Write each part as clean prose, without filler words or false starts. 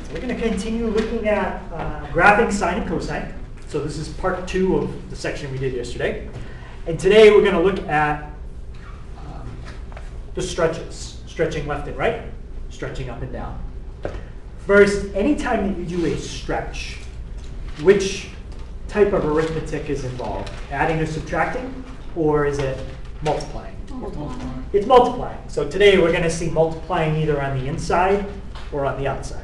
We're going to continue looking at graphing sine and cosine. So this is part 2 of the section we did yesterday. And today we're going to look at the stretches, stretching left and right, stretching up and down. First, anytime that you do a stretch, which type of arithmetic is involved? Adding or subtracting, or is it multiplying? Multiplying. It's multiplying. So today we're going to see multiplying either on the inside or on the outside.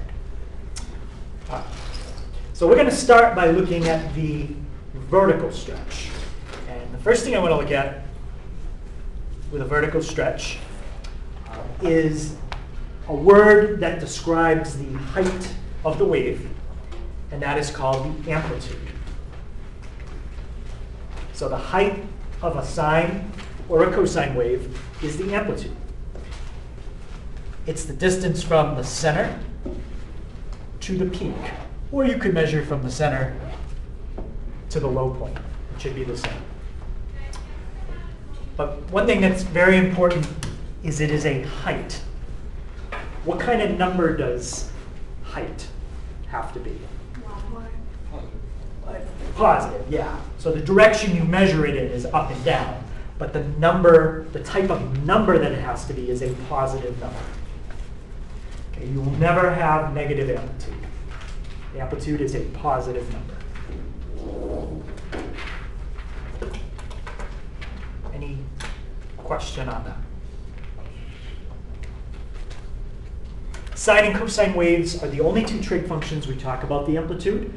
So we're going to start by looking at the vertical stretch. And the first thing I want to look at with a vertical stretch is a word that describes the height of the wave, and that is called the amplitude. So the height of a sine or a cosine wave is the amplitude. It's the distance from the center to the peak. Or you could measure from the center to the low point. It should be the same. But one thing that's very important is it is a height. What kind of number does height have to be? Positive, yeah. So the direction you measure it in is up and down. But the number, the type of number that it has to be is a positive number. Okay, you will never have negative amplitude. The amplitude is a positive number. Any question on that? Sine and cosine waves are the only two trig functions we talk about the amplitude,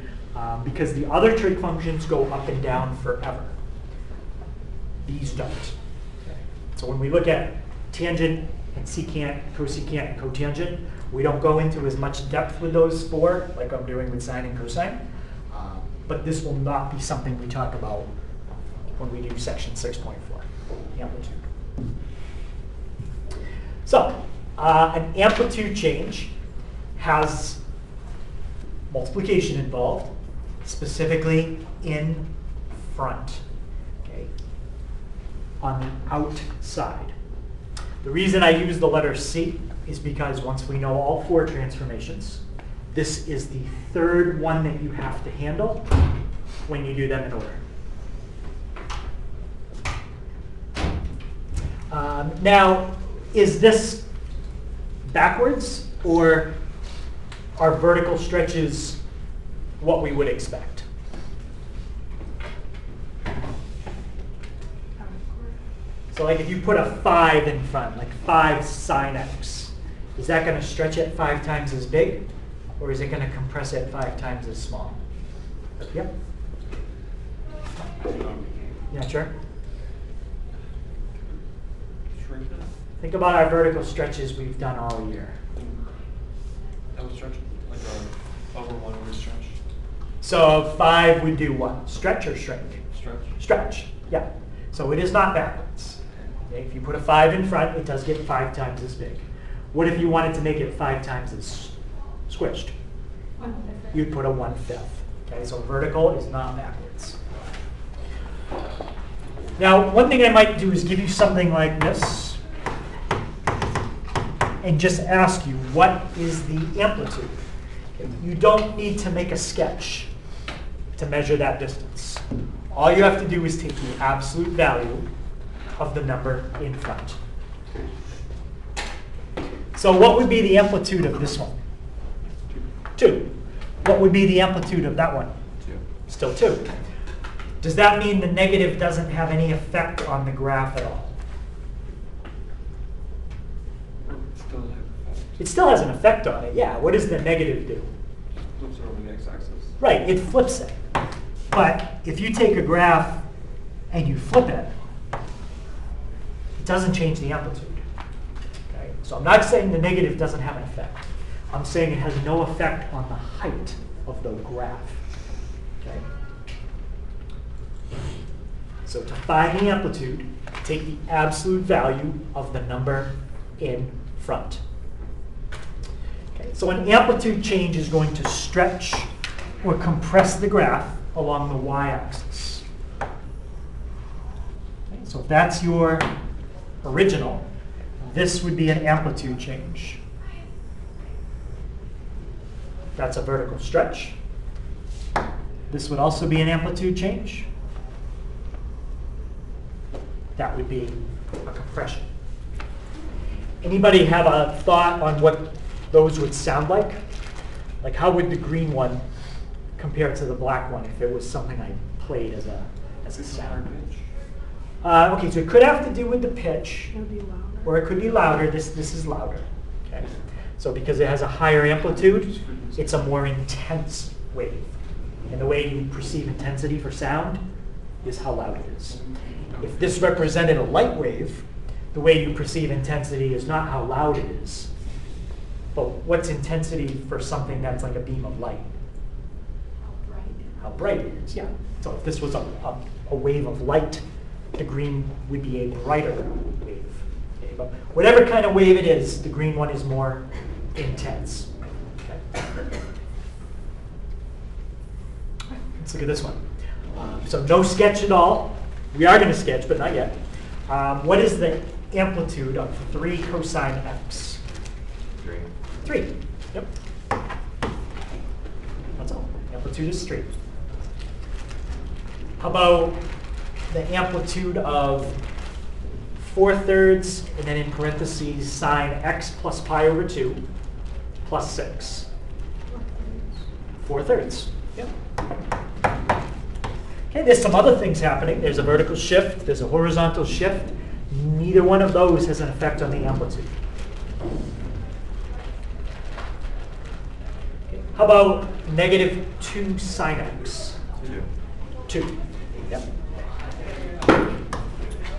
because the other trig functions go up and down forever. These don't. Okay. So when we look at tangent and secant, cosecant, and cotangent, we don't go into as much depth with those four like I'm doing with sine and cosine. But this will not be something we talk about when we do section 6.4, the amplitude. So an amplitude change has multiplication involved, specifically in front, okay, on the outside. The reason I use the letter C is because once we know all four transformations, this is the third one that you have to handle when you do them in order. Now, is this backwards, or are vertical stretches what we would expect? So like if you put a 5 in front, like 5 sine x, is that going to stretch it 5 times as big? Or is it going to compress it 5 times as small? Yep. Yeah, sure. Think about our vertical stretches we've done all year. That would stretch like over 1 would stretch. So 5 would do what? Stretch or shrink? Stretch. Stretch, yeah. So it is not backwards. Okay, if you put a 5 in front, it does get 5 times as big. What if you wanted to make it 5 times as squished? 1/5. You'd put a 1/5. Okay, so vertical is not backwards. Now, one thing I might do is give you something like this and just ask you, what is the amplitude? Okay, you don't need to make a sketch to measure that distance. All you have to do is take the absolute value of the number in front. So what would be the amplitude of this one? 2. What would be the amplitude of that one? 2. Still 2. Does that mean the negative doesn't have any effect on the graph at all? It still has an effect on it, yeah. What does the negative do? Flips over the x-axis. Right, it flips it. But if you take a graph and you flip it, it doesn't change the amplitude. Okay? So I'm not saying the negative doesn't have an effect. I'm saying it has no effect on the height of the graph. Okay? So to find the amplitude, take the absolute value of the number in front. Okay, so an amplitude change is going to stretch or compress the graph along the y-axis. Okay, so if that's your original, this would be an amplitude change. That's a vertical stretch. This would also be an amplitude change. That would be a compression. Anybody have a thought on what those would sound like? Like how would the green one compare to the black one if it was something I played as a sound? Okay, so it could have to do with the pitch, It would be louder. or it could be louder. This is louder. Okay. So because it has a higher amplitude, it's a more intense wave. And the way you perceive intensity for sound is how loud it is. If this represented a light wave, the way you perceive intensity is not how loud it is, but what's intensity for something that's like a beam of light? How bright it is, yeah. So if this was a wave of light, the green would be a brighter wave. Okay, but whatever kind of wave it is, the green one is more intense. Okay. Let's look at this one. So no sketch at all. We are going to sketch, but not yet. What is the amplitude of 3 cosine x? 3. Yep. That's all. Amplitude is 3. How about the amplitude of 4/3, and then in parentheses, sine x plus pi over 2 plus 6? 4/3. Yep. Okay, there's some other things happening. There's a vertical shift. There's a horizontal shift. Neither one of those has an effect on the amplitude. Okay. How about -2 sine x? 2. Yep.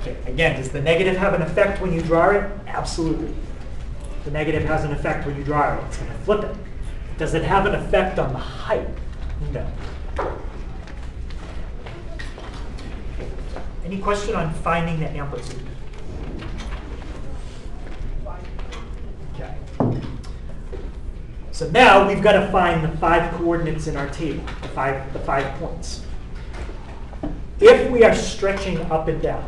Okay. Again, does the negative have an effect when you draw it? Absolutely. The negative has an effect when you draw it. It's going to flip it. Does it have an effect on the height? No. Any question on finding the amplitude? Okay. So now we've got to find the 5 coordinates in our table, the five points. If we are stretching up and down,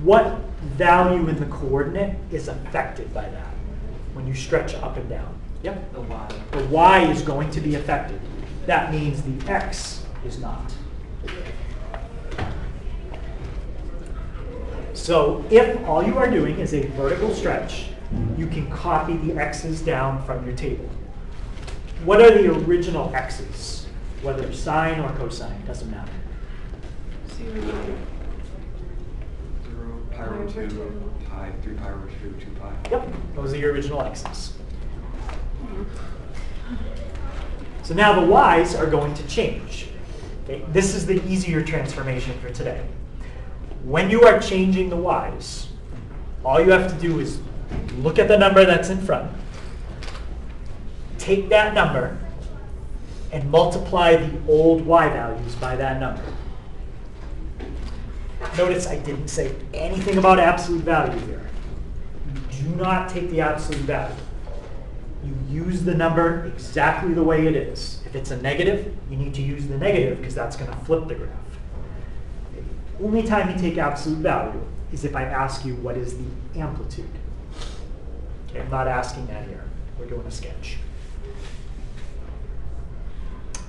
what value in the coordinate is affected by that when you stretch up and down? Yep. The y. The y is going to be affected. That means the x is not. So if all you are doing is a vertical stretch, you can copy the x's down from your table. What are the original x's? Whether sine or cosine, doesn't matter. 0, 0, pi over 2, pi, 3 pi over 2, 2 pi. Yep, those are your original x's. So now the y's are going to change. Okay, this is the easier transformation for today. When you are changing the y's, all you have to do is look at the number that's in front, take that number, and multiply the old y values by that number. Notice I didn't say anything about absolute value here. You do not take the absolute value. You use the number exactly the way it is. If it's a negative, you need to use the negative because that's going to flip the graph. The only time you take absolute value is if I ask you what is the amplitude. Okay, I'm not asking that here. We're doing a sketch.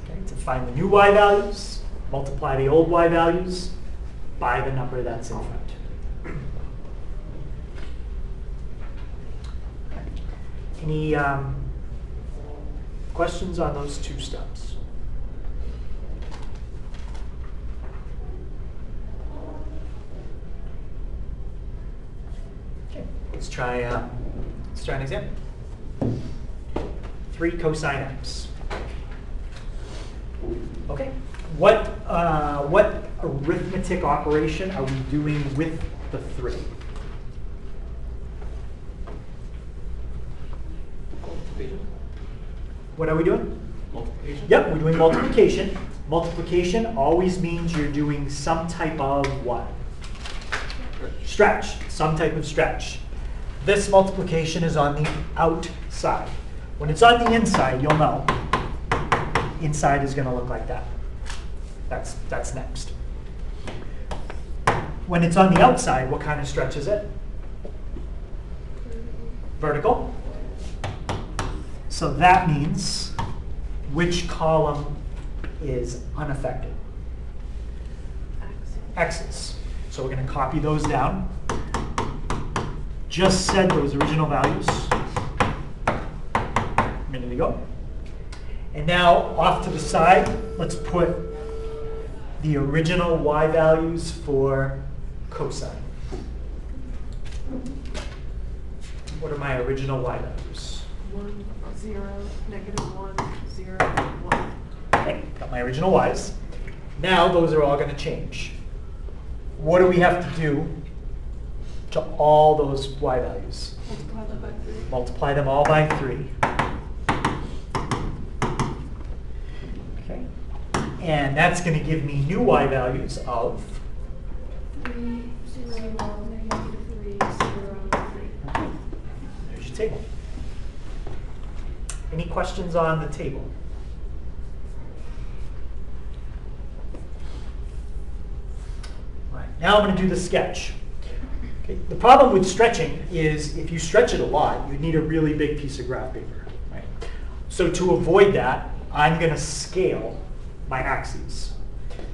Okay, to find the new y values, multiply the old y values by the number that's in front. Any questions on those 2 steps? Okay, let's try an example. 3 cosine x. Okay, what arithmetic operation are we doing with the 3? What are we doing? Multiplication? Yep, we're doing multiplication. Multiplication always means you're doing some type of what? Stretch, some type of stretch. This multiplication is on the outside. When it's on the inside, you'll know. Inside is going to look like that. That's next. When it's on the outside, what kind of stretch is it? Vertical. So that means which column is unaffected? X's. So we're going to copy those down. Just said those original values a minute ago. And now off to the side, let's put the original y values for cosine. What are my original y values? 1, 0, -1, 0, 1. Okay, got my original y's. Now those are all going to change. What do we have to do to all those y values? Multiply that by 3. Multiply them all by 3. Okay. And that's going to give me new y values of 3, 0, -3, 0, 3. okay. There's your table. Any questions on the table? All right, now I'm going to do the sketch. Okay. The problem with stretching is if you stretch it a lot, you need a really big piece of graph paper. Right? So to avoid that, I'm going to scale my axes.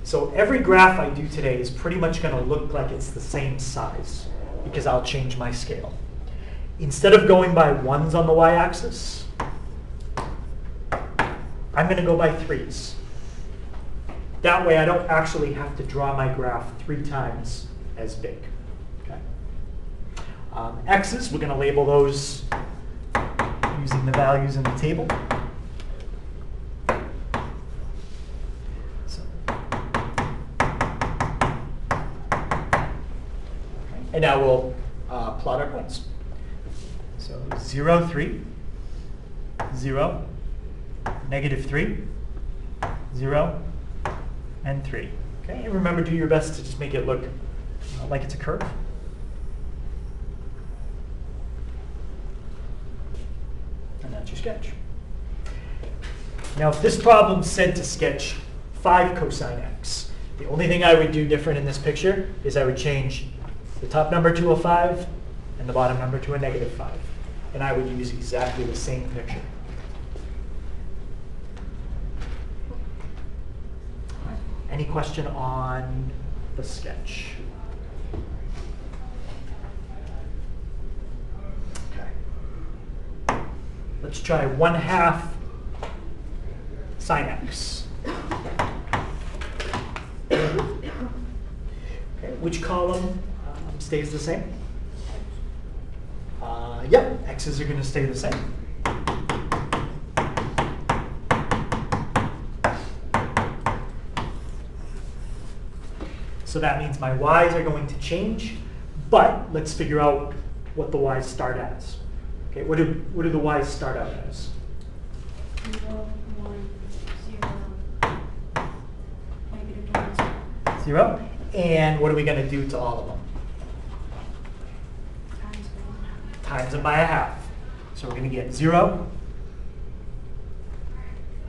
So every graph I do today is pretty much going to look like it's the same size because I'll change my scale. Instead of going by 1s on the y-axis, I'm going to go by 3s. That way I don't actually have to draw my graph 3 times as big. Okay. X's, we're going to label those using the values in the table. So, and now we'll plot our points. So 0, 3, 0, -3, 0, and 3. Okay, and remember, do your best to just make it look like it's a curve. And that's your sketch. Now, if this problem said to sketch 5 cosine x, the only thing I would do different in this picture is I would change the top number to a 5 and the bottom number to a -5. And I would use exactly the same picture. Any question on the sketch? Okay. Let's try 1/2 sine x. Okay, which column stays the same? Yep, x's are going to stay the same. So that means my y's are going to change, but let's figure out what the y's start as. Okay, what do the y's start out as? 0, 1, 0, -1, 0. And what are we going to do to all of them? Times them by a half. So we're going to get 0,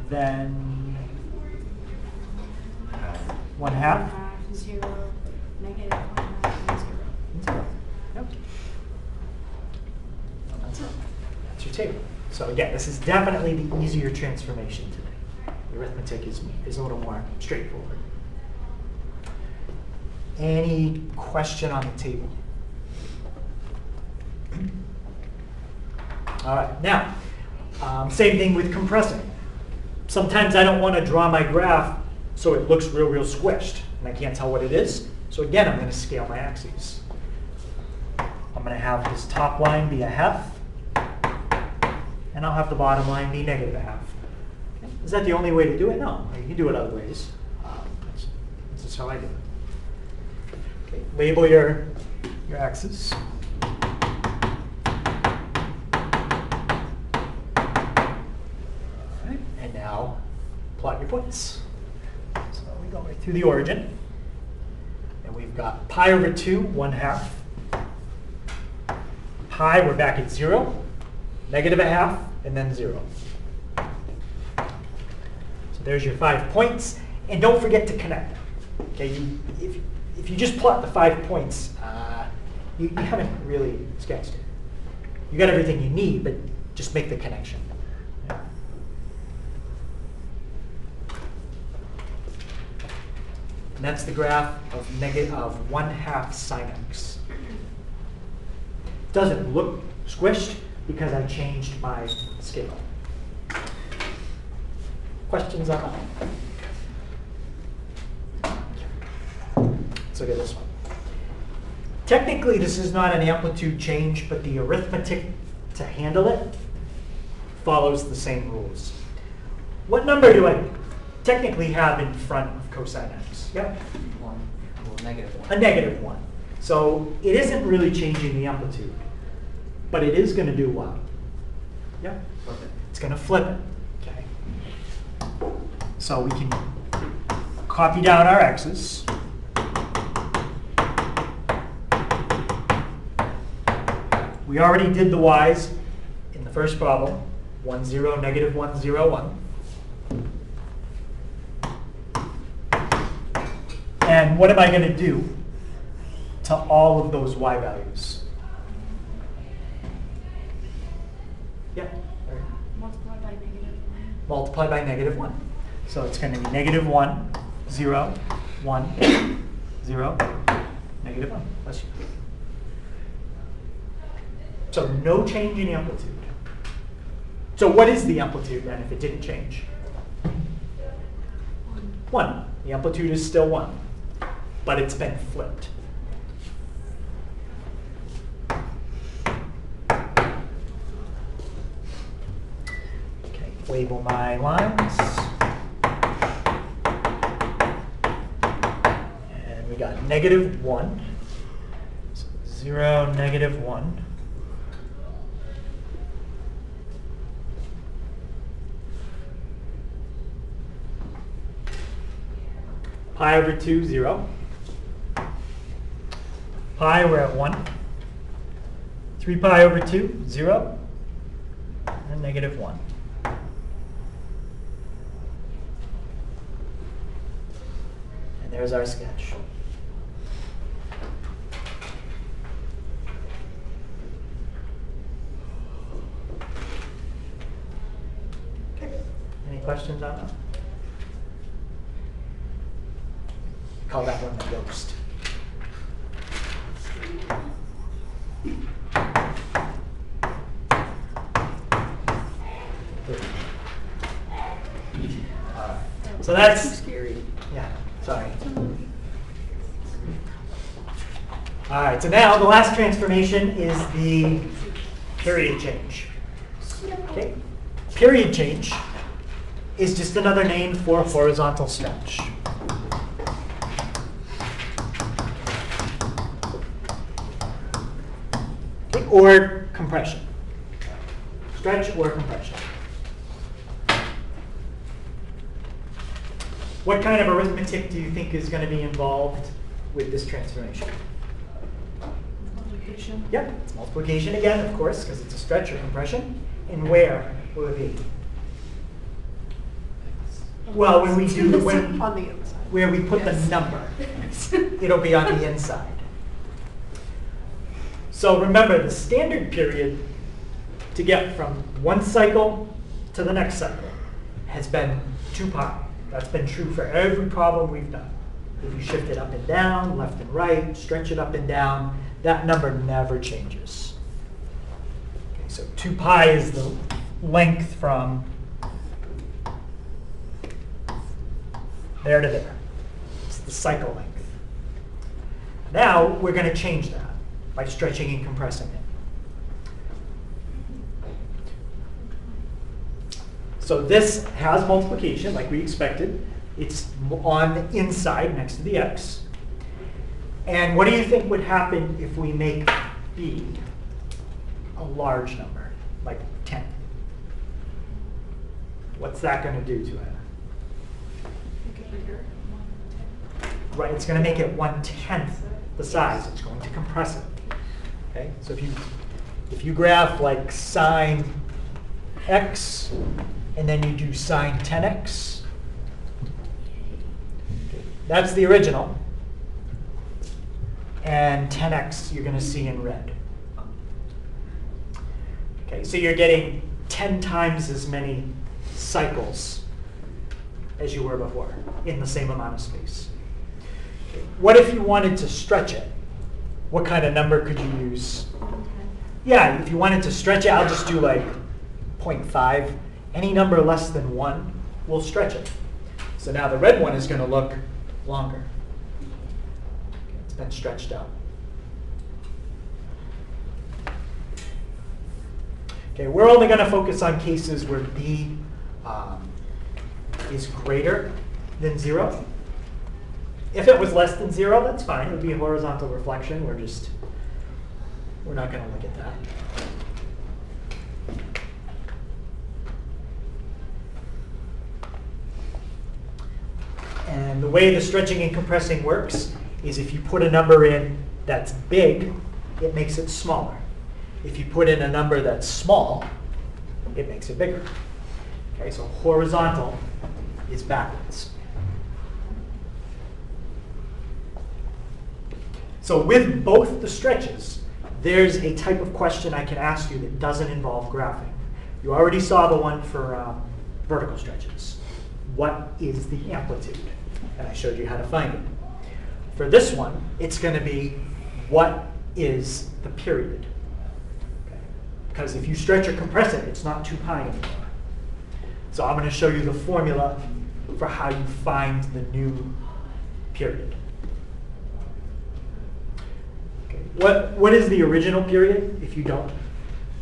then 1/2. 0, -1/2, and 0. 0. Yep. That's it. That's your table. So again, this is definitely the easier transformation today. The arithmetic is a little more straightforward. Any question on the table? All right, now, same thing with compressing. Sometimes I don't want to draw my graph so it looks real squished, and I can't tell what it is. So again, I'm going to scale my axes. I'm going to have this top line be a 1/2, and I'll have the bottom line be -1/2. Okay. Is that the only way to do it? No, you can do it other ways. That's just how I do it. Okay. Label your axes. And now plot your points. So we go right through the origin. And we've got pi over 2, 1/2. Pi, we're back at 0. -1/2, and then 0. So there's your 5 points. And don't forget to connect them. Okay, if you just plot the 5 points, you haven't really sketched it. You got everything you need, but just make the connection. And that's the graph of of 1/2 sine x. Doesn't look squished because I changed my scale. Questions on that? Let's look at this one. Technically, this is not an amplitude change, but the arithmetic to handle it follows the same rules. What number do I technically have in front of cosine x? Yep. 1, well, -1. A -1. So it isn't really changing the amplitude, but it is going to do what? Yep. Flip it. It's going to flip it. Okay. So we can copy down our x's. We already did the y's in the first problem. 1, 0, -1, 0, 1. And what am I going to do to all of those y values? Yeah. Multiply by -1. Multiply by -1. So it's going to be -1, 0, 1, 0, -1. Bless you. So no change in amplitude. So what is the amplitude then if it didn't change? 1. The amplitude is still 1, but it's been flipped. Okay, label my lines. And we got -1. So 0, -1. Pi over 2, 0. Pi, we're at 1. 3 pi over 2, 0. And -1. And there's our sketch. Okay. Any questions on that? Call that one the ghost. So that's Scary. yeah. Sorry. All right. So now the last transformation is the period change. Okay. Period change is just another name for horizontal stretch. Okay, or compression. Stretch or compression. What kind of arithmetic do you think is going to be involved with this transformation? Multiplication. Yep, it's multiplication again, of course, because it's a stretch or compression. And where will it be? Well, when we do the when, On the inside. where we put Yes. the number, it'll be on the inside. So remember, the standard period to get from one cycle to the next cycle has been 2 pi. That's been true for every problem we've done. If you shift it up and down, left and right, stretch it up and down, that number never changes. Okay, so 2 pi is the length from there to there. It's the cycle length. Now we're going to change that by stretching and compressing it. So this has multiplication like we expected. It's on the inside next to the x. And what do you think would happen if we make b a large number, like 10? What's that going to do to it? Make it bigger. Right, it's going to make it 1/10 the size. It's going to compress it. Okay, so if you graph like sine x, and then you do sine 10x, that's the original. And 10x you're going to see in red. Okay, so you're getting 10 times as many cycles as you were before in the same amount of space. What if you wanted to stretch it? What kind of number could you use? 110. Yeah, if you wanted to stretch it, I'll just do like 0.5. Any number less than 1 will stretch it. So now the red one is going to look longer. It's been stretched out. Okay, we're only going to focus on cases where b is greater than 0. If it was less than 0, that's fine. It would be a horizontal reflection. We're not going to look at that. And the way the stretching and compressing works is if you put a number in that's big, it makes it smaller. If you put in a number that's small, it makes it bigger. Okay, so horizontal is backwards. So with both the stretches, there's a type of question I can ask you that doesn't involve graphing. You already saw the one for vertical stretches. What is the amplitude? And I showed you how to find it. For this one, it's going to be what is the period? Okay. Because if you stretch or compress it, it's not 2 pi anymore. So I'm going to show you the formula for how you find the new period. What is the original period if you don't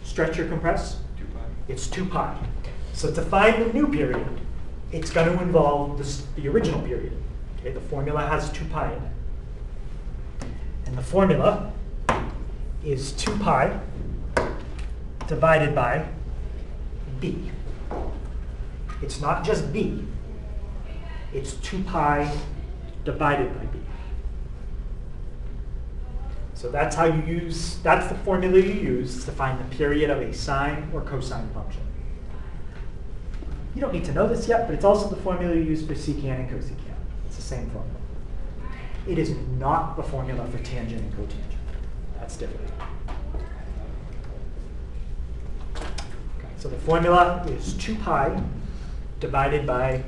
stretch or compress? 2 pi. It's 2 pi. So to find the new period, it's going to involve the original period. Okay, the formula has 2 pi in it. And the formula is 2 pi divided by b. It's not just b. It's 2 pi divided by b. So that's how you use, that's the formula you use to find the period of a sine or cosine function. You don't need to know this yet, but it's also the formula you use for secant and cosecant. It's the same formula. It is not the formula for tangent and cotangent. That's different. Okay, so the formula is 2 pi divided by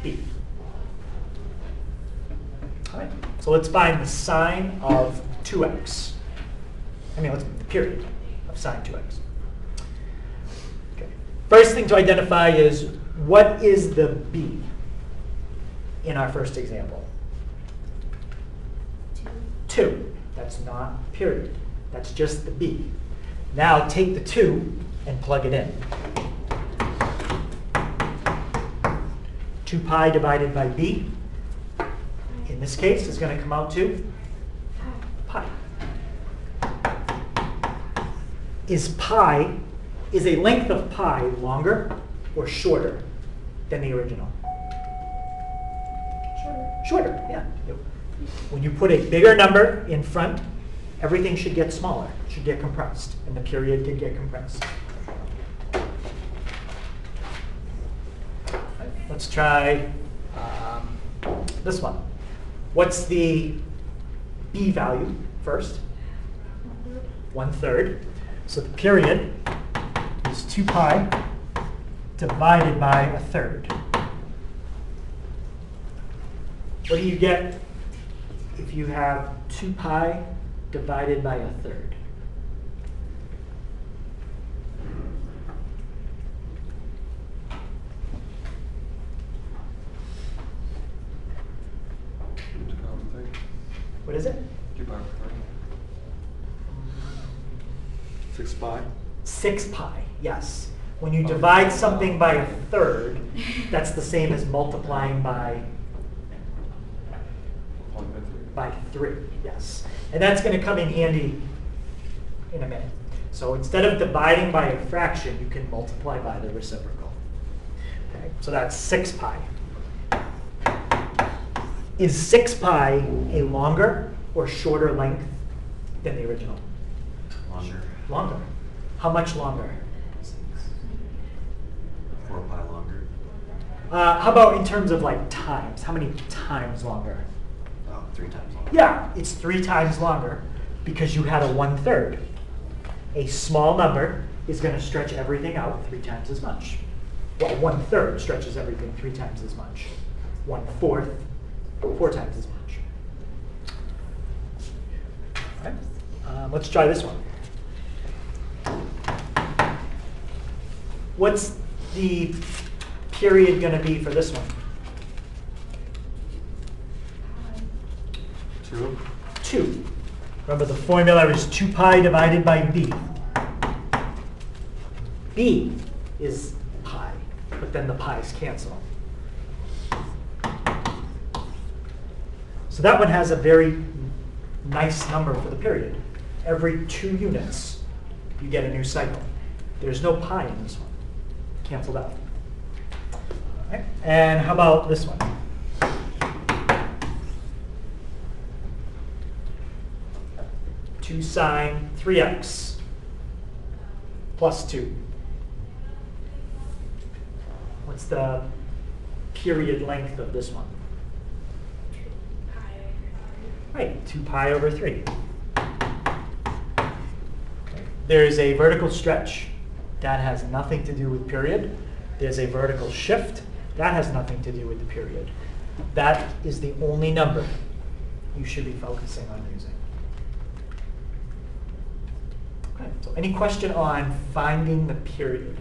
b. All right, so let's find the sine of 2x. Let's the period of sine 2x. Okay. First thing to identify is what is the b in our first example? 2. That's not period. That's just the b. Now take the 2 and plug it in. 2 pi divided by b, in this case, is going to come out to pi. Is a length of pi longer or shorter than the original? Shorter, yeah. When you put a bigger number in front, everything should get smaller, should get compressed, and the period did get compressed. Let's try this one. What's the b value first? 1/3. So the period is 2 pi divided by 1/3. What do you get if you have 2 pi divided by 1/3? What is it? 2 pi over 30. 6 pi. 6 pi, yes. When you divide something by 1/3, that's the same as multiplying by 3, yes. And that's going to come in handy in a minute. So instead of dividing by a fraction, you can multiply by the reciprocal. Okay, so that's 6 pi. Is 6 pi a longer or shorter length than the original? Longer. Longer. How much longer? 4 pi longer. How about in terms of like times? How many times longer? Oh, 3 times longer. Yeah, it's 3 times longer because you had a 1/3. A small number is going to stretch everything out 3 times as much. Well, 1/3 stretches everything 3 times as much. 1/4, 4 times as much. Let's try this one. What's the period going to be for this one? 2. 2. Remember the formula is 2 pi divided by b. B is pi, but then the pi's cancel. So that one has a very nice number for the period. Every 2 units, you get a new cycle. There's no pi in this one. Canceled out. All right. And how about this one? Two sine 3x plus 2. What's the period length of this one? Right, 2 pi over 3. There's a vertical stretch. That has nothing to do with period. There's a vertical shift. That has nothing to do with the period. That is the only number you should be focusing on using. Okay, so any question on finding the period?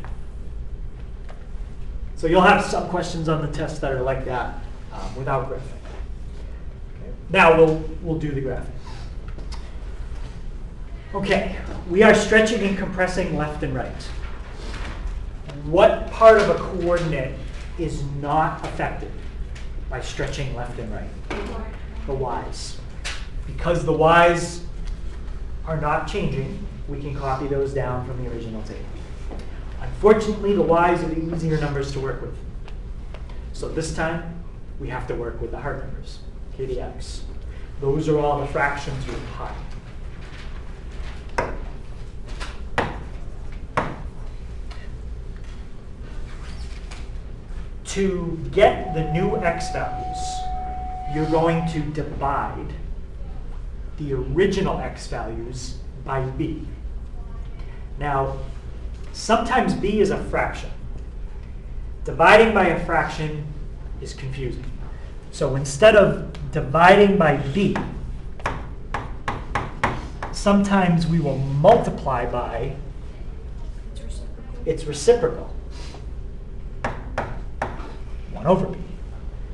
So you'll have some questions on the test that are like that without graphing. Okay. Now we'll do the graphing. Okay, we are stretching and compressing left and right. What part of a coordinate is not affected by stretching left and right? The y's. Because the y's are not changing, we can copy those down from the original table. Unfortunately, the y's are the easier numbers to work with. So this time, we have to work with the hard numbers, k to the x. Those are all the fractions with pi. To get the new x values, you're going to divide the original x values by b. Now, sometimes b is a fraction. Dividing by a fraction is confusing. So instead of dividing by b, sometimes we will multiply by its reciprocal. 1 over b.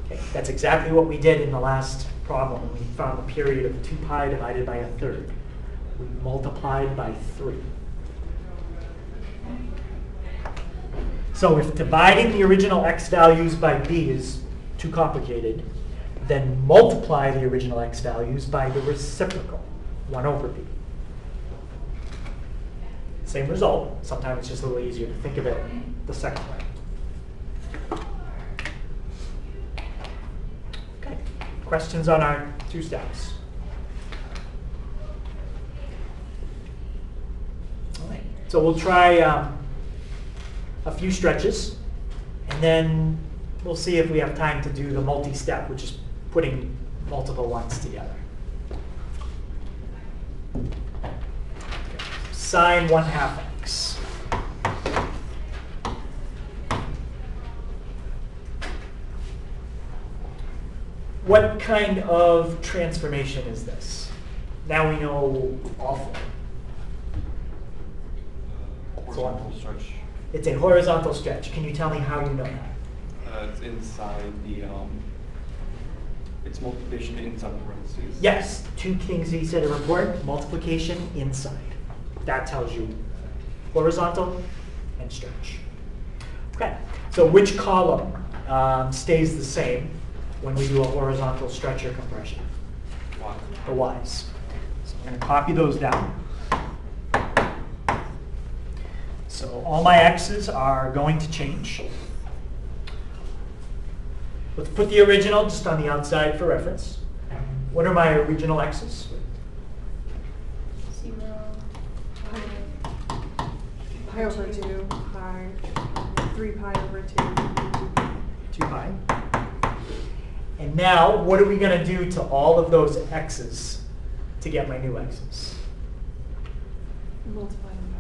Okay, that's exactly what we did in the last problem when we found the period of 2 pi divided by 1/3. We multiplied by 3. So if dividing the original x values by b is too complicated, then multiply the original x values by the reciprocal, 1 over b. Same result. Sometimes it's just a little easier to think of it the second way. Okay. Questions on our 2 steps? All right. So we'll try a few stretches, and then we'll see if we have time to do the multi-step, which is putting multiple ones together. Okay. Sine 1/2 x. What kind of transformation is this? Now we know all 4. Horizontal stretch. It's a horizontal stretch. Can you tell me how you know that? It's inside the, it's multiplication inside the parentheses. Yes, 2 things he said are important. Multiplication inside. That tells you horizontal and stretch. Okay, so which column stays the same when we do a horizontal stretch or compression? Y. The y's. So I'm going to copy those down. So all my x's are going to change. Let's put the original just on the outside for reference. What are my original x's? 0, Pi over 2, pi, 3 pi over 2. 2 pi. And now, what are we going to do to all of those x's to get my new x's? Multiply them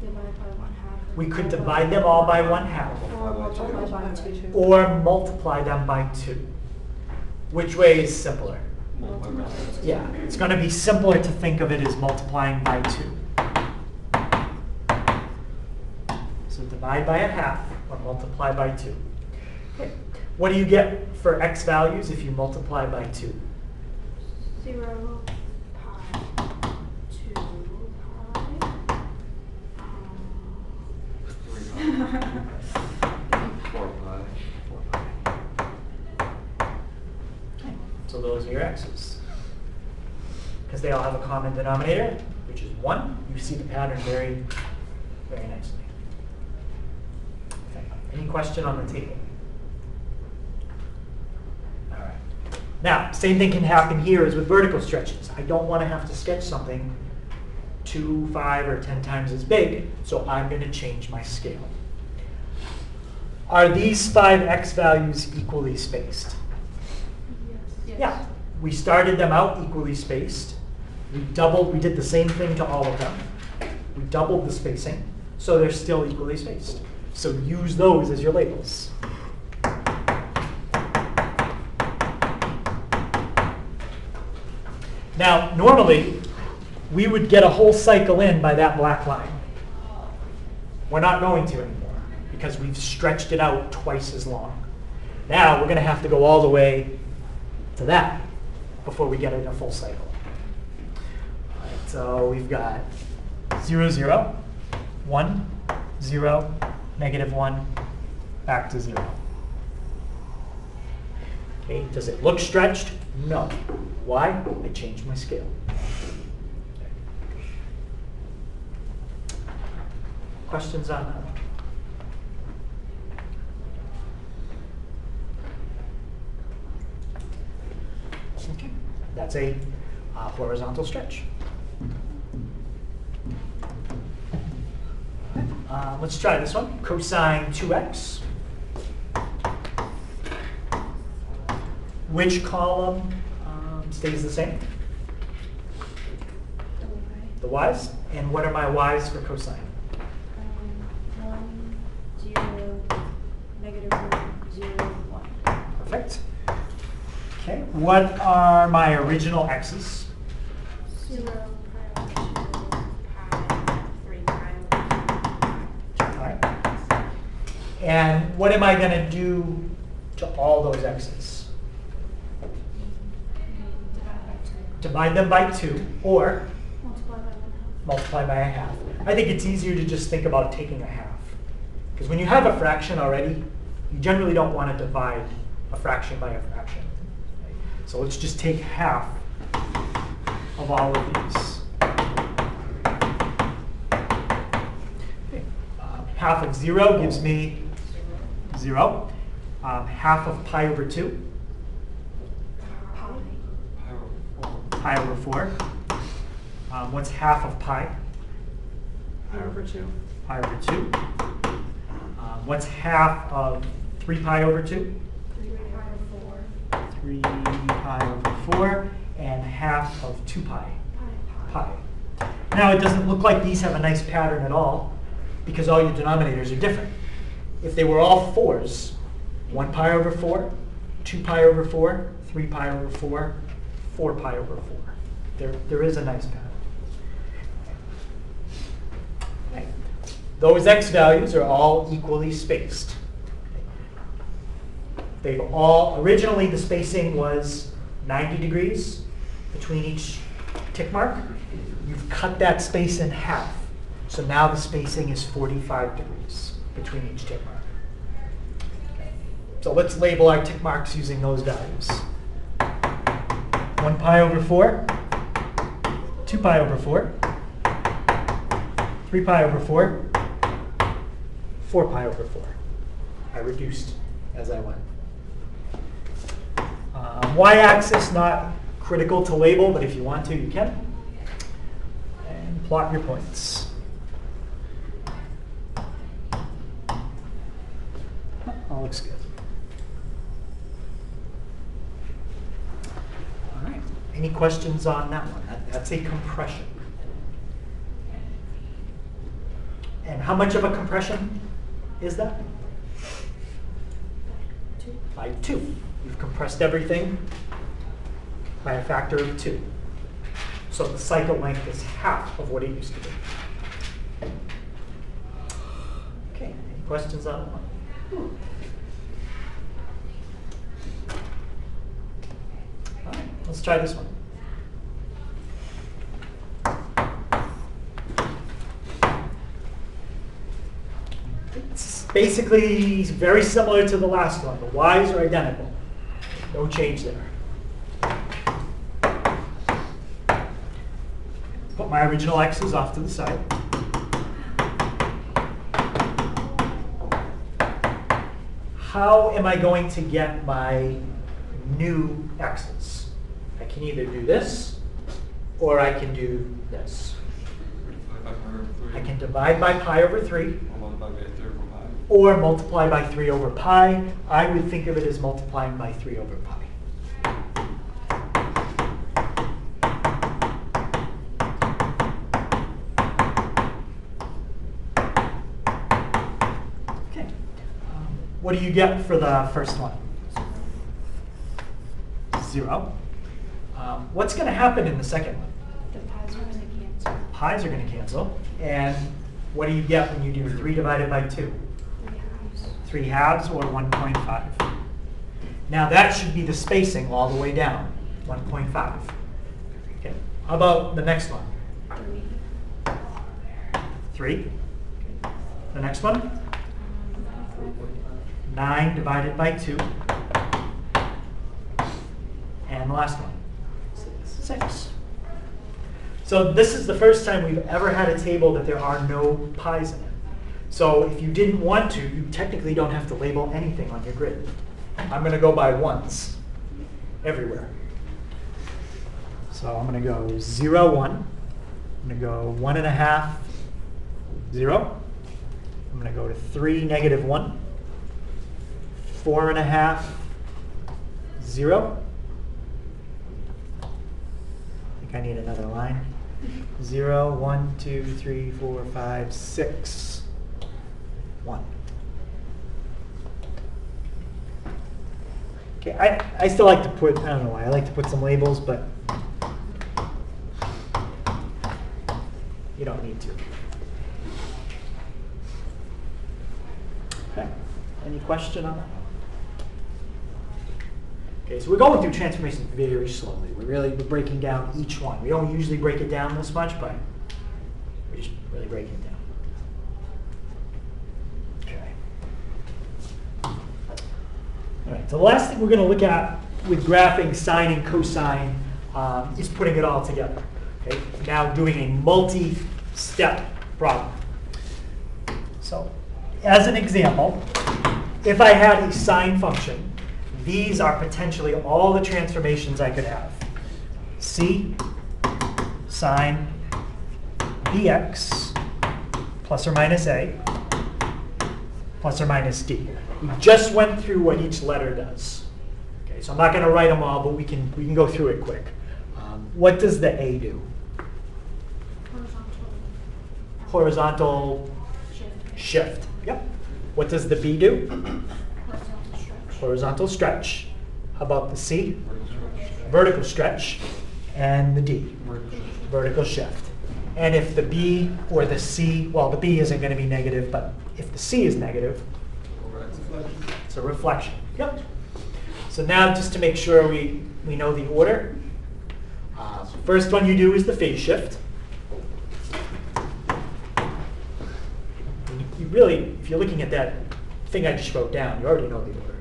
divided by 1/2. We could divide them all by 1/2, by 1. Or multiply by 2. or multiply them by 2. Which way is simpler? Multiply by x. Yeah, it's going to be simpler to think of it as multiplying by 2. So divide by a half or multiply by 2. Okay. What do you get for x values if you multiply by 2? 0 pi 2 pi. 3 pi. 4 pi. 4 pi. Okay. So those are your x's. Because they all have a common denominator, which is 1. You see the pattern very, very nicely. Okay. Any question on the table? All right. Now, same thing can happen here as with vertical stretches. I don't want to have to sketch something 2, 5, or 10 times as big, so I'm going to change my scale. Are these 5 x values equally spaced? Yes. Yeah. We started them out equally spaced. We did the same thing to all of them. We doubled the spacing, so they're still equally spaced. So use those as your labels. Now, normally, we would get a whole cycle in by that black line. We're not going to anymore because we've stretched it out twice as long. Now, we're going to have to go all the way to that before we get it in a full cycle. All right, so we've got 0, 0, 1, 0, -1, back to 0. Okay, does it look stretched? No. Why? I changed my scale. Questions on that one? Okay, that's a horizontal stretch. Let's try this one. Cosine 2x. Which column stays the same? The y's. And what are my y's for cosine? 1, 0, -1, 0, 1. Perfect. Okay. What are my original x's? 0 pi 2 pi 3 pi All right. And what am I going to do to all those x's? Divide them by 2, or multiply by 1/2. multiply by a half. I think it's easier to just think about taking a half. Because when you have a fraction already, you generally don't want to divide a fraction by a fraction. Right? So let's just take half of all of these. Okay. Half of 0 gives me 0. Half of pi over 2. Pi over 4. What's half of pi? Pi over 2. Pi over 2. What's half of 3 pi over 2? 3 pi over 4. 3 pi over 4. And half of 2 pi. Pi. Now, it doesn't look like these have a nice pattern at all because all your denominators are different. If they were all 4s, 1 pi over 4, 2 pi over 4, 3 pi over 4, 4 pi over 4. There is a nice pattern. Okay. Those x values are all equally spaced. They've all, originally the spacing was 90 degrees between each tick mark. You've cut that space in half. So now the spacing is 45 degrees between each tick mark. Okay. So let's label our tick marks using those values. 1 pi over 4, 2 pi over 4, 3 pi over 4, 4 pi over 4. I reduced as I went. Y-axis, not critical to label, but if you want to, you can. And plot your points. All looks good. All right. Any questions on that one? That's a compression. And how much of a compression is that? 2. By 2. You've compressed everything by a factor of 2. So the cycle length is half of what it used to be. Okay, any questions on that one? All right, let's try this one. It's basically very similar to the last one. The y's are identical. No change there. Put my original x's off to the side. How am I going to get my new x's? I can either do this or I can do this. I can divide by pi over 3 or multiply by 3 over pi. I would think of it as multiplying by 3 over pi. Okay. What do you get for the first one? 0. What's going to happen in the second one? The pies are going to cancel. Pi's are going to cancel. And what do you get when you do 3 divided by 2? 3 halves or 1.5. Now that should be the spacing all the way down, 1.5. Okay. How about the next one? 3. The next one? 9 divided by 2. And the last one? 6. So this is the first time we've ever had a table that there are no pi's in it. So if you didn't want to, you technically don't have to label anything on your grid. I'm going to go by ones everywhere. So I'm going to go 0, 1. I'm going to go 1.5, 0. I'm going to go to 3, negative 1. 4.5, 0. I think I need another line. 0, 1, 2, 3, 4, 5, 6, 1. Okay, I still like to put, I don't know why, I like to put some labels, but you don't need to. Okay, any question on that? Okay, so we're going through transformations very slowly. We're breaking down each one. We don't usually break it down this much, but we're just really breaking it down. Okay. All right, so the last thing we're going to look at with graphing sine and cosine is putting it all together. Okay, now doing a multi-step problem. So, as an example, if I had a sine function, these are potentially all the transformations I could have. C sine bx plus or minus a plus or minus d. We just went through what each letter does. Okay, so I'm not going to write them all, but we can go through it quick. What does the a do? Horizontal shift. Yep. What does the b do? Horizontal stretch. How about the C? Vertical stretch. And the D? Vertical shift. And if the B or the C, well, the B isn't going to be negative, but if the C is negative, it's a reflection. Yep. So now just to make sure we know the order, first one you do is the phase shift. You really, if you're looking at that thing I just wrote down, you already know the order.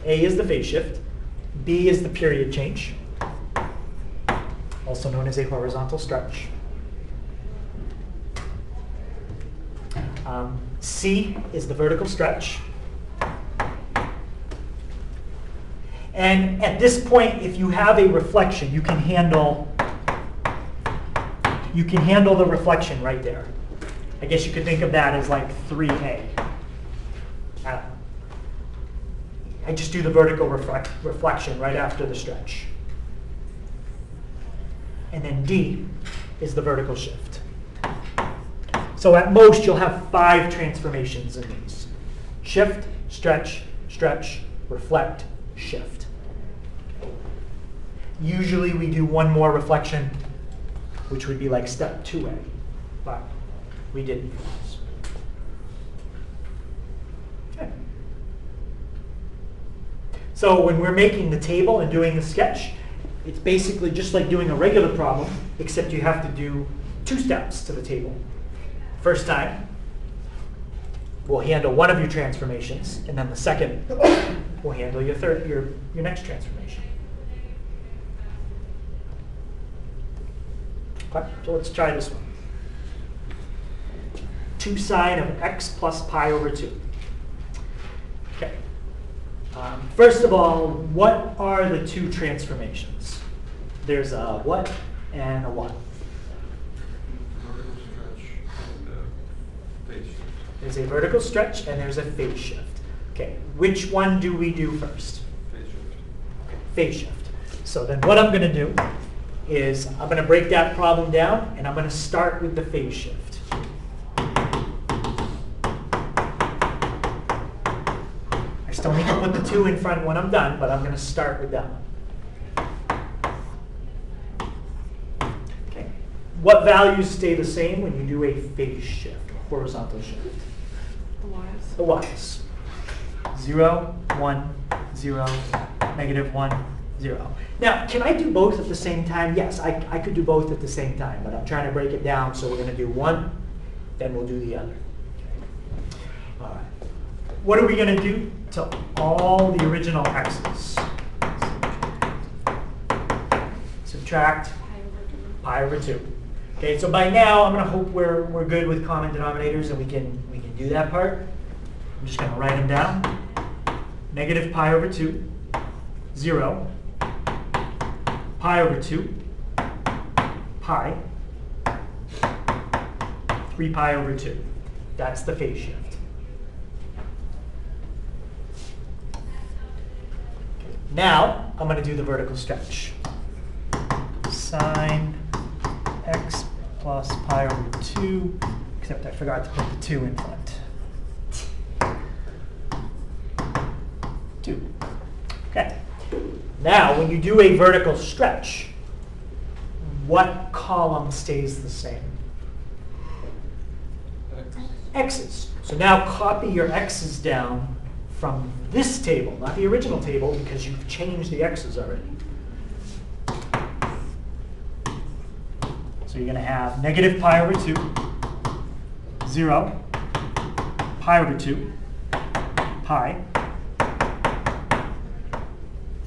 A is the phase shift. B is the period change, also known as a horizontal stretch. C is the vertical stretch. And at this point, if you have a reflection, you can handle the reflection right there. I guess you could think of that as like 3A. I just do the vertical reflection right after the stretch. And then D is the vertical shift. So at most, you'll have 5 transformations in these. Shift, stretch, stretch, reflect, shift. Usually we do one more reflection, which would be like step 2A, but we didn't for this. Okay. So when we're making the table and doing the sketch, it's basically just like doing a regular problem, except you have to do 2 steps to the table. First time, we'll handle one of your transformations, and then the second will handle your next transformation. Okay, so let's try this one. 2 sine of x plus pi over 2. Okay. First of all, what are the 2 transformations? There's a what and a what? Vertical stretch and phase shift. There's a vertical stretch and there's a phase shift. Okay, which one do we do first? Phase shift. Okay, phase shift. So then what I'm going to do is I'm going to break that problem down and I'm going to start with the phase shift. I still need to put the 2 in front when I'm done, but I'm going to start with that one. Okay. What values stay the same when you do a phase shift, or horizontal shift? The Y's. The y's. 0, 1, 0, -1, 0. Now, can I do both at the same time? Yes, I could do both at the same time, but I'm trying to break it down, so we're going to do one, then we'll do the other. Okay. All right. What are we going to do to all the original x's? Subtract pi over 2. Okay, so by now I'm going to hope we're good with common denominators and we can do that part. I'm just going to write them down. Negative pi over 2, 0, pi over 2, pi, 3 pi over 2. That's the phase shift. Now I'm going to do the vertical stretch. Sine x plus pi over 2, except I forgot to put the 2 in front. 2. Okay. Now, when you do a vertical stretch, what column stays the same? X. X's. So now copy your X's down from this table, not the original table, because you've changed the X's already. So you're going to have negative pi over 2, 0, pi over 2, pi,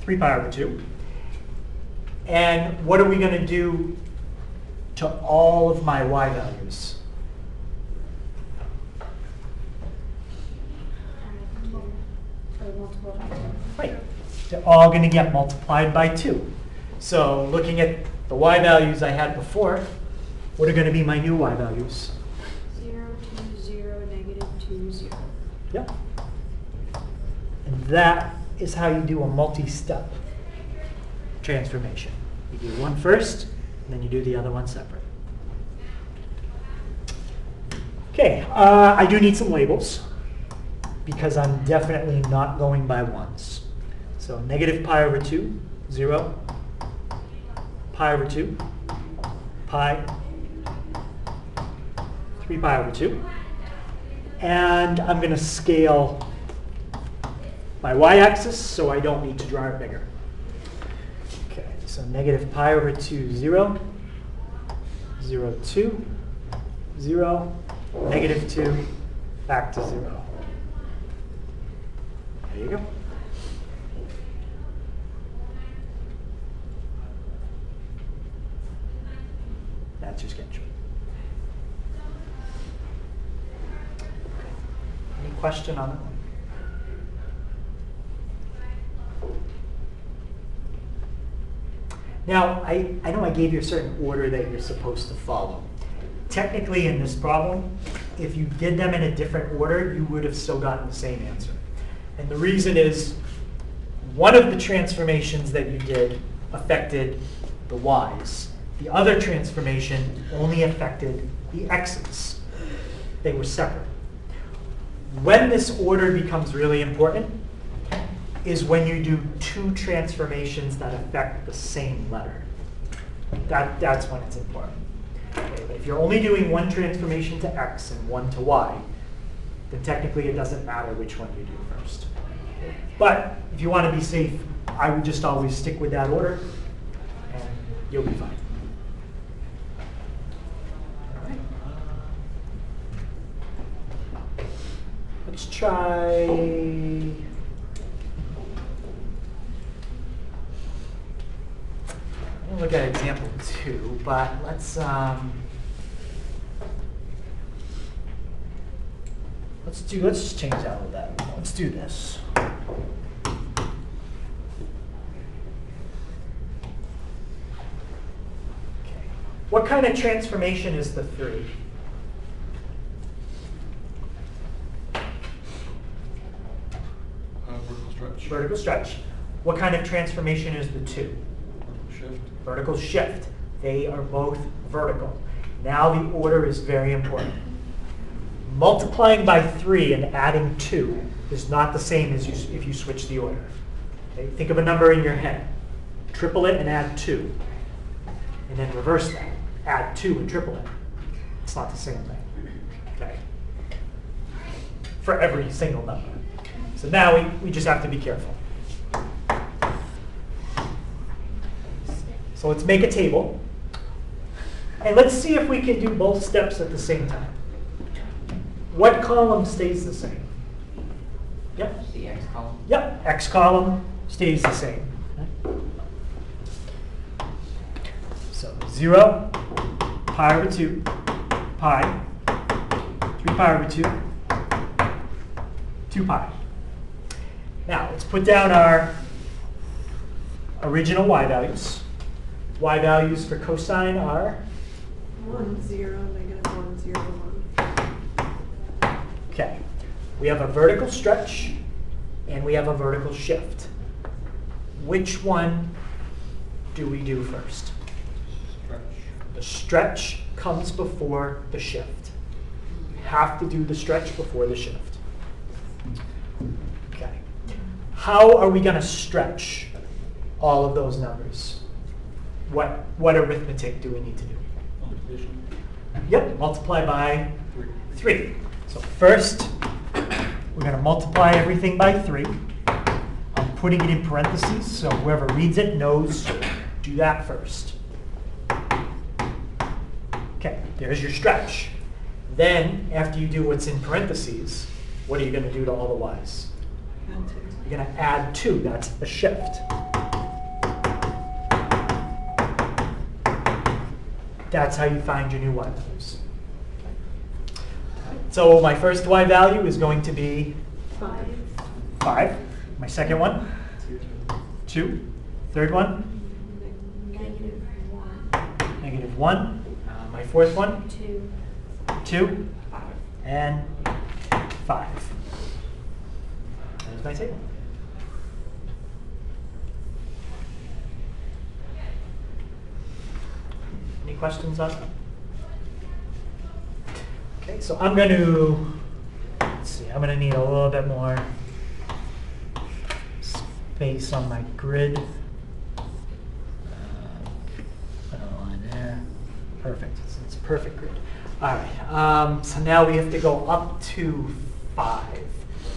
3 pi over 2. And what are we going to do to all of my y values? Right. They're all going to get multiplied by 2. So looking at the y values I had before, what are going to be my new y values? 0, 2, 0, -2, 0. Yep. And that is how you do a multi-step transformation. You do one first, and then you do the other one separate. Okay, I do need some labels because I'm definitely not going by ones. So negative pi over 2, 0, pi over 2, pi, 3 pi over 2. And I'm going to scale my y-axis, so I don't need to draw it bigger. Okay, so negative pi over 2, 0, 0, 2, 0, -2, back to 0. There you go. That's your sketch. Any question on that one? Now, I know I gave you a certain order that you're supposed to follow. Technically, in this problem, if you did them in a different order, you would have still gotten the same answer. And the reason is, one of the transformations that you did affected the y's. The other transformation only affected the x's. They were separate. When this order becomes really important is when you do two transformations that affect the same letter. That's when it's important. Okay, but if you're only doing one transformation to x and one to y, then technically it doesn't matter which one you do first. But if you want to be safe, I would just always stick with that order, and you'll be fine. All right. Let's try. We'll look at example 2, but let's just change out of that. Let's do this. Okay. What kind of transformation is the 3? Vertical stretch. Vertical stretch. What kind of transformation is the 2? Vertical shift. Vertical shift. They are both vertical. Now the order is very important. Multiplying by 3 and adding 2 is not the same as if you switch the order. Okay? Think of a number in your head. Triple it and add 2. And then reverse that. Add 2 and triple it. It's not the same thing. Okay? For every single number. So now we just have to be careful. So let's make a table. And let's see if we can do both steps at the same time. What column stays the same? Yep. The x column. Yep. X column stays the same. So 0, pi over 2, pi, 3 pi over 2, 2 pi. Now let's put down our original y values. Y values for cosine are? 1, 0, negative 1, 0, 1. Okay. We have a vertical stretch and we have a vertical shift. Which one do we do first? Stretch. The stretch comes before the shift. You have to do the stretch before the shift. Okay. How are we going to stretch all of those numbers? What arithmetic do we need to do? Multiplication. Yep, multiply by 3. 3. So first, we're going to multiply everything by 3. I'm putting it in parentheses, so whoever reads it knows do that first. Okay, there's your stretch. Then, after you do what's in parentheses, what are you going to do to all the y's? Add 2. You're going to add 2. That's a shift. That's how you find your new y values. So my first y value is going to be 5. 5. My second one, 2. Third one, Negative 1. negative 1. My fourth one, 2. 2. And 5. There's my table. Any questions on that? Okay, so I'm going to, let's see, I'm going to need a little bit more space on my grid. Put a line there. Perfect. It's a perfect grid. All right. So now we have to go up to 5.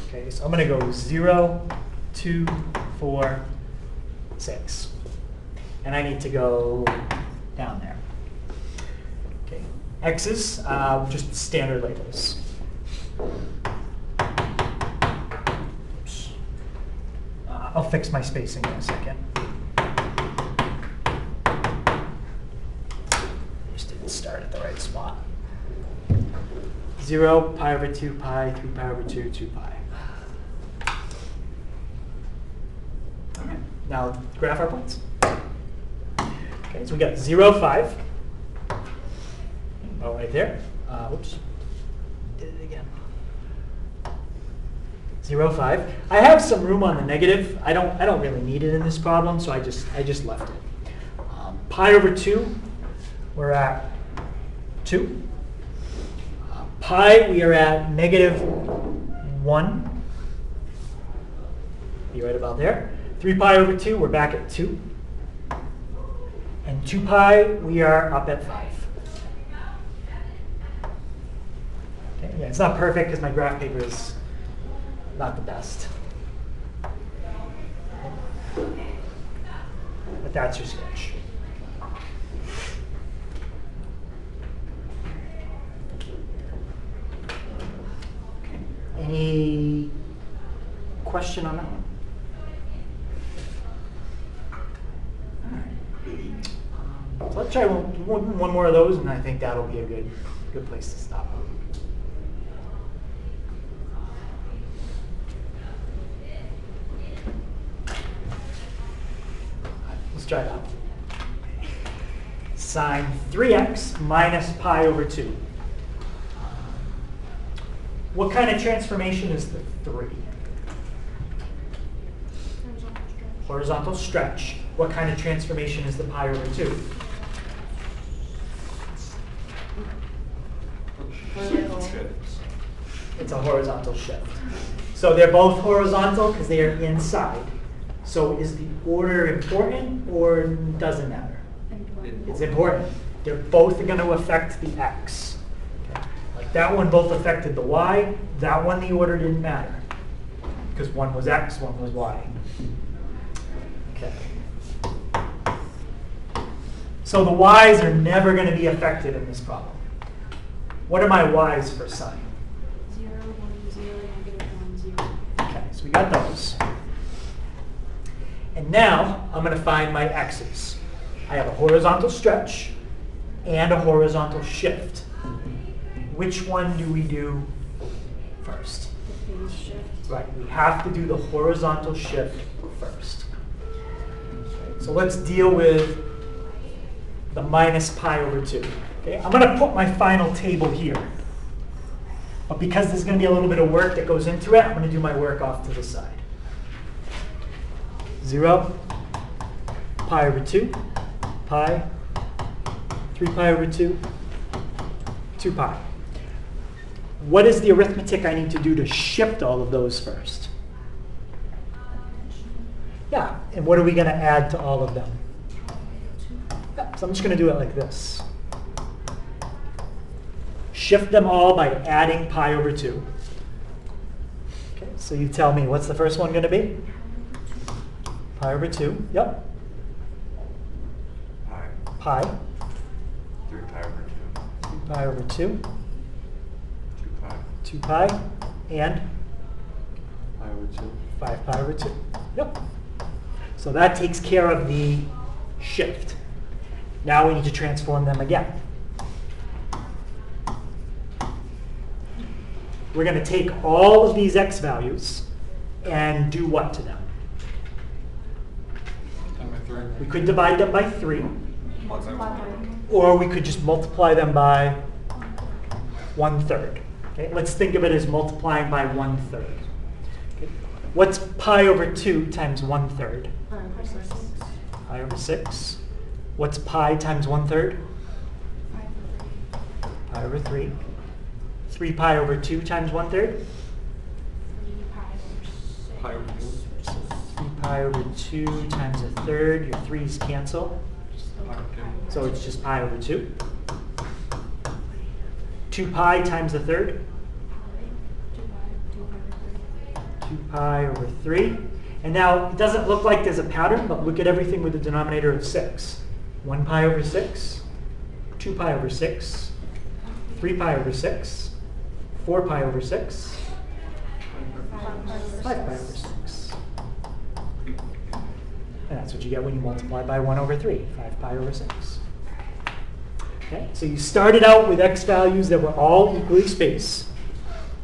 Okay, so I'm going to go 0, 2, 4, 6. And I need to go down there. Okay, X's, just standard labels. Oops. I'll fix my spacing in a second. Just didn't start at the right spot. 0, pi over 2 pi, 3 pi over 2, 2 pi. Okay, now graph our points. Okay, so we got 0, 5. Oh, right there. Whoops. Did it again. 0, 5. I have some room on the negative. I don't really need it in this problem, so I just left it. Pi over 2, we're at 2. Pi, we are at negative 1. be right about there. 3 pi over 2, we're back at 2. And 2 pi, we are up at 5. Okay, yeah, it's not perfect because my graph paper is not the best. But that's your sketch. Any question on that one? So let's try one more of those, and I think that'll be a good place to stop. Let's try it out. Sine 3x minus pi over 2. What kind of transformation is the 3? Horizontal stretch. What kind of transformation is the pi over 2? It's a horizontal shift. So they're both horizontal because they are inside. So is the order important or doesn't matter? It's important. They're both going to affect the x. Okay. Like that one both affected the y. That one the order didn't matter because one was x, one was y. Okay. So the y's are never going to be affected in this problem. What are my y's for sine? 0, 1, 0, -1, 0. Okay, so we got those. And now I'm going to find my x's. I have a horizontal stretch and a horizontal shift. Which one do we do first? The phase shift. Right, we have to do the horizontal shift first. Okay, so let's deal with the minus pi over 2. Okay, I'm going to put my final table here. But because there's going to be a little bit of work that goes into it, I'm going to do my work off to the side. 0, pi over 2, pi, 3 pi over 2, 2 pi. What is the arithmetic I need to do to shift all of those first? Yeah, and what are we going to add to all of them? Yeah, so I'm just going to do it like this. Shift them all by adding pi over 2. Okay, so you tell me, what's the first one going to be? Pi over 2, yep. Pi. Pi. 3 pi over 2. 3 pi over 2. 2 pi. 2 pi. And Pi over 2. 5 pi over 2. Yep. So that takes care of the shift. Now we need to transform them again. We're going to take all of these x values and do what to them? Time by 3. We could divide them by 3, Multiply. or we could just multiply them by 1/3. Okay, let's think of it as multiplying by 1/3. Okay. What's pi over 2 times 1/3? Pi over 6. What's pi times 1/3? Pi over 3. 3 pi over 2 times 1/3? Pi over 2. 3 pi over 2 times 1/3. Your 3's cancel. Pi over 2. So it's just pi over 2. 2 pi times 1/3? 2 pi over 3. And now it doesn't look like there's a pattern, but look at everything with the denominator of 6. 1 pi over 6, 2 pi over 6, 3 pi over 6, 4 pi over 6, 5 pi over 6. And that's what you get when you multiply by 1 over 3, 5 pi over 6. Okay, so you started out with x values that were all equally spaced.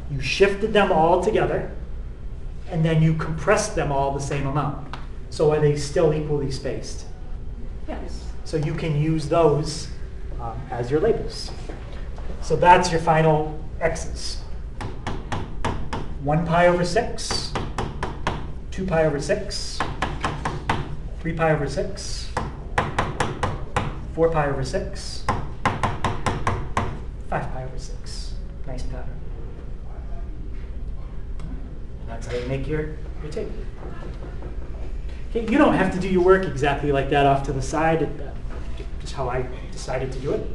You shifted them all together, and then you compressed them all the same amount. So are they still equally spaced? Yes. So you can use those as your labels. So that's your final x's. 1 pi over 6, 2 pi over 6, 3 pi over 6, 4 pi over 6, 5 pi over 6. Nice pattern. That's how you make your table. Okay, you don't have to do your work exactly like that off to the side. Just how I decided to do it.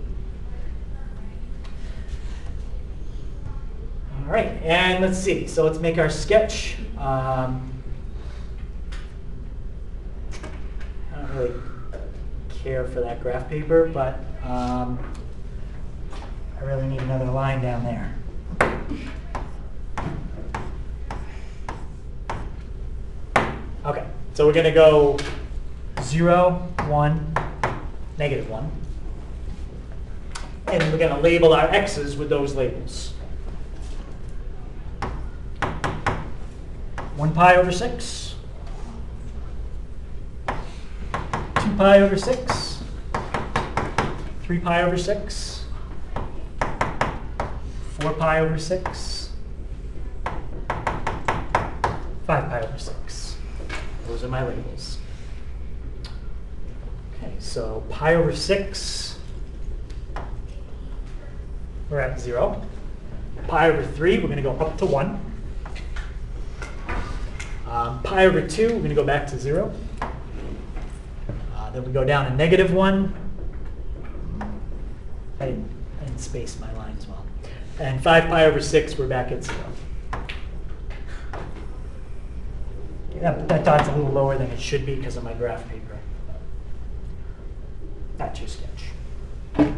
All right, and let's see. So let's make our sketch. I don't really care for that graph paper, but I really need another line down there. Okay, so we're going to go 0, 1, -1. And we're going to label our x's with those labels. 1 pi over 6. 2 pi over 6. 3 pi over 6. 4 pi over 6. 5 pi over 6. Those are my labels. Okay, so pi over 6, we're at 0. Pi over 3, we're going to go up to 1. Pi over 2, we're going to go back to 0. Then we go down to -1. I didn't space my lines well. And 5 pi over 6, we're back at 0. That dot's a little lower than it should be because of my graph paper. That's your sketch. Okay.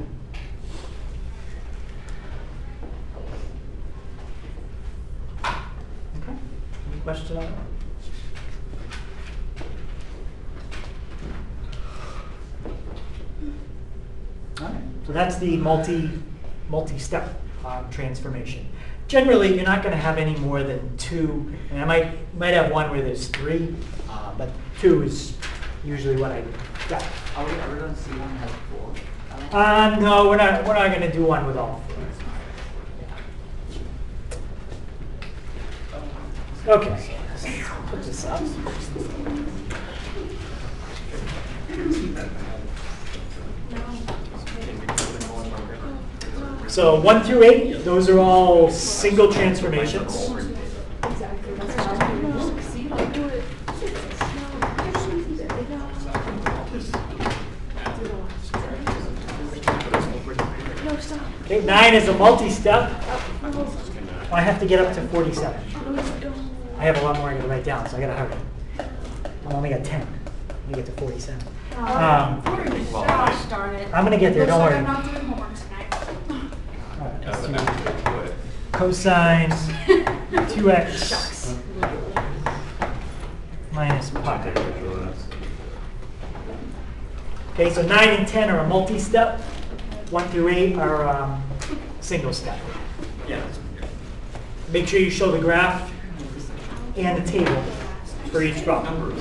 Any question on that? All right. So that's the multi-step transformation. Generally, you're not going to have any more than 2. And I might have one where there's 3, but 2 is usually what I got. Are we going to see one that has 4? No, we're not going to do one with all 4. Okay. Put this up. So 1 through 8, those are all single transformations. Exactly. That's how I do it. See, I do it. No, stop. Okay, 9 is a multi-step. No, I have to get up to 47. no, you don't. I have a lot more I got to write down, so I got to hurry. I only got 10. Let me get to 47. Gosh darn it. I'm going to get there, don't Looks worry. like I'm not doing homework tonight. All right, That's let's an do actual way. cosine 2x minus pi. Okay, so 9 and 10 are a multi-step. 1 through 8 are single step. Make sure you show the graph and the table for each problem.